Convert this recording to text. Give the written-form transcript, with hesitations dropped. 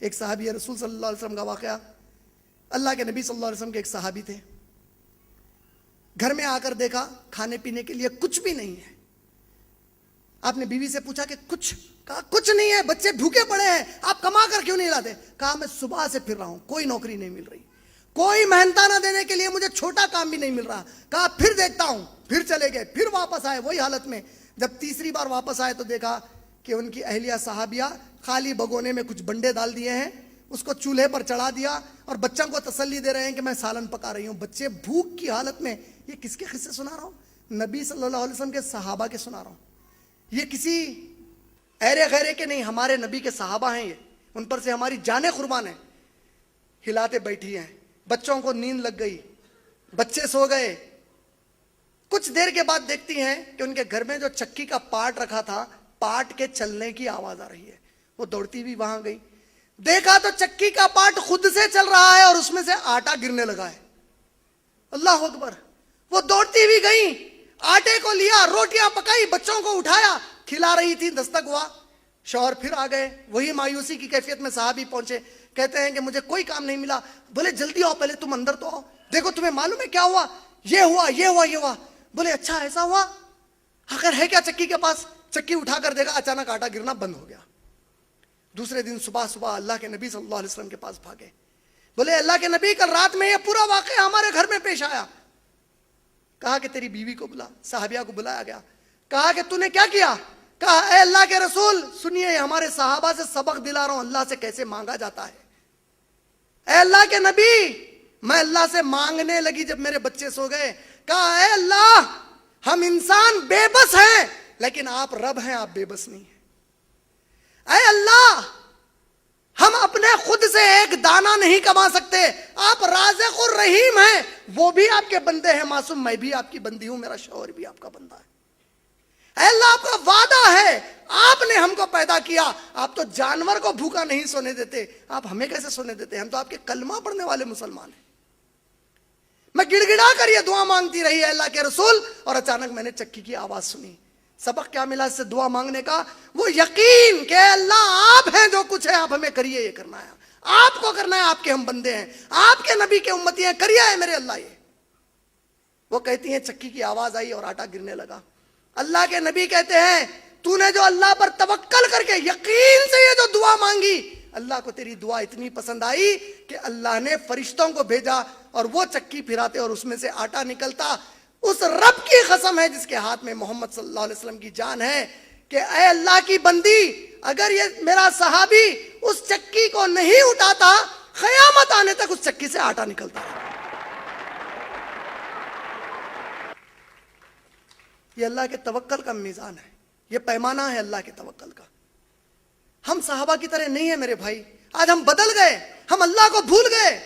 ایک صحابی رسول صلی اللہ علیہ وسلم کا واقعہ. اللہ کے نبی صلی اللہ علیہ وسلم کے ایک صحابی تھے, گھر میں آ کر دیکھا کھانے پینے کے لیے کچھ بھی نہیں ہے. آپ نے بیوی سے پوچھا کہ کچھ؟ کہا کچھ نہیں ہے, بچے بھوکے پڑے ہیں, آپ کما کر کیوں نہیں لاتے؟ کہا میں صبح سے پھر رہا ہوں, کوئی نوکری نہیں مل رہی, کوئی محنتانہ دینے کے لیے مجھے چھوٹا کام بھی نہیں مل رہا. کہا پھر دیکھتا ہوں. پھر چلے گئے, پھر واپس آئے وہی حالت میں. جب تیسری بار واپس آئے تو دیکھا کہ ان کی اہلیہ صحابیہ خالی بگونے میں کچھ بنڈے ڈال دیے ہیں, اس کو چولہے پر چڑھا دیا اور بچوں کو تسلی دے رہے ہیں کہ میں سالن پکا رہی ہوں. بچے بھوک کی حالت میں. یہ کس کے قصے سنا رہا ہوں؟ نبی صلی اللہ علیہ وسلم کے صحابہ کے سنا رہا ہوں. یہ کسی ایرے غیرے کے نہیں, ہمارے نبی کے صحابہ ہیں. یہ ان پر سے ہماری جانیں قربان ہیں. ہلاتے بیٹھی ہیں, بچوں کو نیند لگ گئی, بچے سو گئے. کچھ دیر کے بعد دیکھتی ہیں کہ ان کے گھر میں جو چکی کا پارٹ رکھا تھا, پارٹ کے چلنے کی آواز آ رہی ہے. وہ دوڑتی بھی وہاں گئی, دیکھا تو چکی کا پارٹ خود سے چل رہا ہے اور اس میں سے آٹا گرنے لگا ہے. اللہ اکبر. وہ دوڑتی بھی گئی, آٹے کو لیا, روٹیاں پکائی, بچوں کو اٹھایا, کھلا رہی تھی, دستک ہوا, شوہر پھر آ گئے. وہی مایوسی کی کیفیت میں صحابی پہنچے, کہتے ہیں کہ مجھے کوئی کام نہیں ملا. بولے جلدی آؤ, پہلے تم اندر تو آؤ, دیکھو تمہیں معلوم ہے کیا ہوا؟ یہ ہوا, یہ ہوا, یہ ہوا. بولے اچھا ایسا ہوا, آخر ہے کیا چکی کے پاس؟ چکی اٹھا کر دیکھا, اچانک آٹا گرنا بند ہو گیا. دوسرے دن صبح اللہ کے نبی صلی اللہ علیہ وسلم کے پاس بھاگے. بولے اللہ کے نبی, کل رات میں یہ پورا واقعہ ہمارے گھر میں پیش آیا. کہا کہ تیری بیوی کو بلا. صحابیہ کو بلایا گیا. کہا کہ تو نے کیا کیا؟ کہا اے اللہ کے رسول سنیے, ہمارے صحابہ سے سبق دلا رہا ہوں اللہ سے کیسے مانگا جاتا ہے. اے اللہ کے نبی, میں اللہ سے مانگنے لگی جب میرے بچے سو گئے. کہا اے اللہ, ہم انسان بے بس ہیں لیکن آپ رب ہیں, آپ بے بس نہیں ہیں. اے اللہ, ہم اپنے خود سے ایک دانہ نہیں کما سکتے, آپ رازق الرحیم ہیں, وہ بھی آپ کے بندے ہیں معصوم, میں بھی آپ کی بندی ہوں, میرا شوہر بھی آپ کا بندہ ہے. اے اللہ, آپ کا وعدہ ہے, آپ نے ہم کو پیدا کیا, آپ تو جانور کو بھوکا نہیں سونے دیتے, آپ ہمیں کیسے سونے دیتے؟ ہم تو آپ کے کلمہ پڑھنے والے مسلمان ہیں. میں گڑ گڑا کر یہ دعا مانگتی رہی ہے اللہ کے رسول, اور اچانک میں نے چکی کی آواز سنی. سبق کیا ملا اس سے دعا مانگنے کا؟ وہ یقین کہ اللہ آپ ہیں, جو کچھ ہے آپ ہمیں کریے, یہ کرنا ہے آپ کو کرنا ہے, آپ کے ہم بندے ہیں, آپ کے نبی کے امتی ہیں, کریے ہے میرے اللہ. یہ وہ کہتی ہیں چکی کی آواز آئی اور آٹا گرنے لگا. اللہ کے نبی کہتے ہیں تو نے جو اللہ پر توکل کر کے یقین سے یہ جو دعا مانگی, اللہ کو تیری دعا اتنی پسند آئی کہ اللہ نے فرشتوں کو بھیجا اور وہ چکی پھراتے اور اس میں سے آٹا نکلتا. اس رب کی قسم ہے جس کے ہاتھ میں محمد صلی اللہ علیہ وسلم کی جان ہے, کہ اے اللہ کی بندی, اگر یہ میرا صحابی اس چکی کو نہیں اٹھاتا, قیامت آنے تک اس چکی سے آٹا نکلتا. یہ اللہ کے توکل کا میزان ہے, یہ پیمانہ ہے اللہ کے توکل کا. ہم صحابہ کی طرح نہیں ہیں میرے بھائی. آج ہم بدل گئے, ہم اللہ کو بھول گئے.